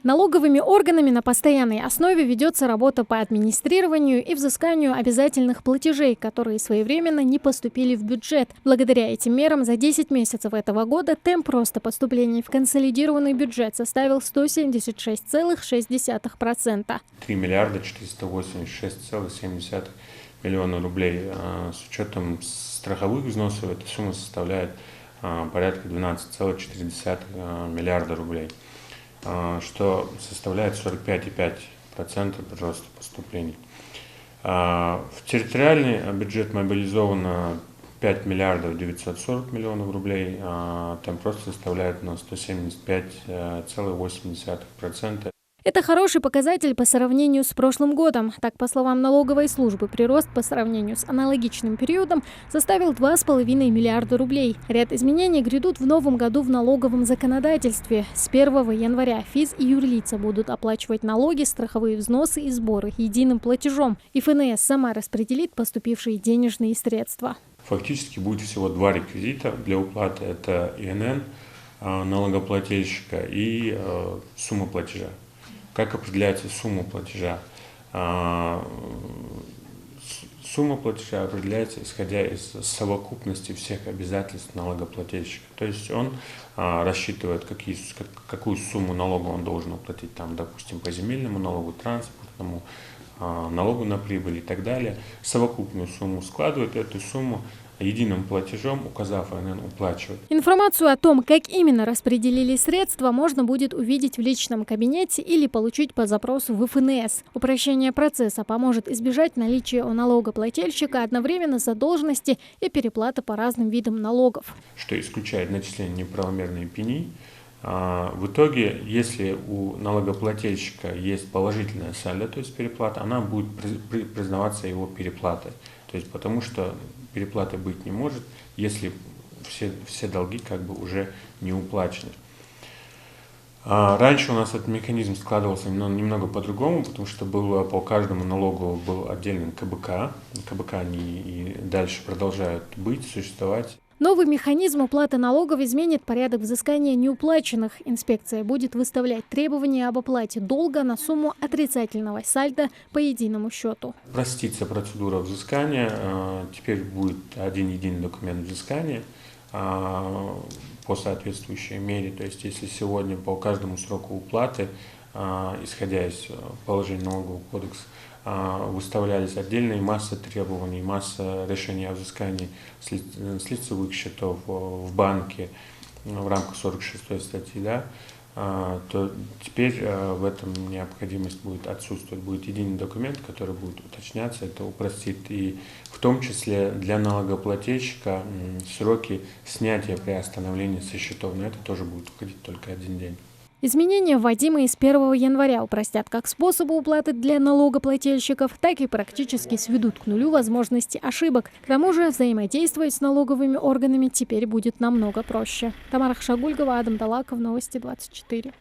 Налоговыми органами на постоянной основе ведется работа по администрированию и взысканию обязательных платежей, которые своевременно не поступили в бюджет. Благодаря этим мерам за 10 месяцев этого года темп роста поступлений в консолидированный бюджет составил 176,6%. 3 миллиарда 486,7 миллиона рублей. С учетом страховых взносов эта сумма составляет порядка 12,4 миллиарда рублей, что составляет 45,5% прироста поступлений. В территориальный бюджет мобилизовано 5 миллиардов 940 миллионов рублей, темп роста составляет на 175,8%. Это хороший показатель по сравнению с прошлым годом. Так, по словам налоговой службы, прирост по сравнению с аналогичным периодом составил 2,5 миллиарда рублей. Ряд изменений грядут в новом году в налоговом законодательстве. С 1 января физ- и юрлица будут оплачивать налоги, страховые взносы и сборы единым платежом. И ФНС сама распределит поступившие денежные средства. Фактически будет всего два реквизита для уплаты. Это ИНН налогоплательщика и сумма платежа. Как определяется сумма платежа? Сумма платежа определяется исходя из совокупности всех обязательств налогоплательщика. То есть он рассчитывает, какую сумму налога он должен уплатить, там, допустим, по земельному налогу, транспортному, налогу на прибыль и так далее. Совокупную сумму складывает, эту сумму единым платежом, указав ИНН, уплачивать. Информацию о том, как именно распределили средства, можно будет увидеть в личном кабинете или получить по запросу в ФНС. Упрощение процесса поможет избежать наличия у налогоплательщика одновременно задолженности и переплаты по разным видам налогов. Что исключает начисление неправомерной пени. В итоге, если у налогоплательщика есть положительная сальдо, то есть переплата, она будет признаваться его переплатой. То есть потому что переплаты быть не может, если все долги как бы уже не уплачены. Раньше у нас этот механизм складывался немного по-другому, потому что по каждому налогу был отдельный КБК. КБК они и дальше продолжают существовать. Новый механизм уплаты налогов изменит порядок взыскания неуплаченных. Инспекция будет выставлять требования об оплате долга на сумму отрицательного сальдо по единому счету. Простится процедура взыскания. Теперь будет один единый документ взыскания по соответствующей мере. То есть если сегодня по каждому сроку уплаты, исходя из положений налогового кодекса, выставлялись отдельные массы требований, масса решений о взыскании с лицевых счетов в банке в рамках 46 статьи, то теперь в этом необходимость будет отсутствовать. Будет единый документ, который будет уточняться, это упростит и в том числе для налогоплательщика сроки снятия приостановления со счетов, но это тоже будет уходить только один день. Изменения, вводимые с 1 января, упростят как способы уплаты для налогоплательщиков, так и практически сведут к нулю возможности ошибок. К тому же взаимодействовать с налоговыми органами теперь будет намного проще. Тамара Хшагульгова, Адам Далаков, Новости 24.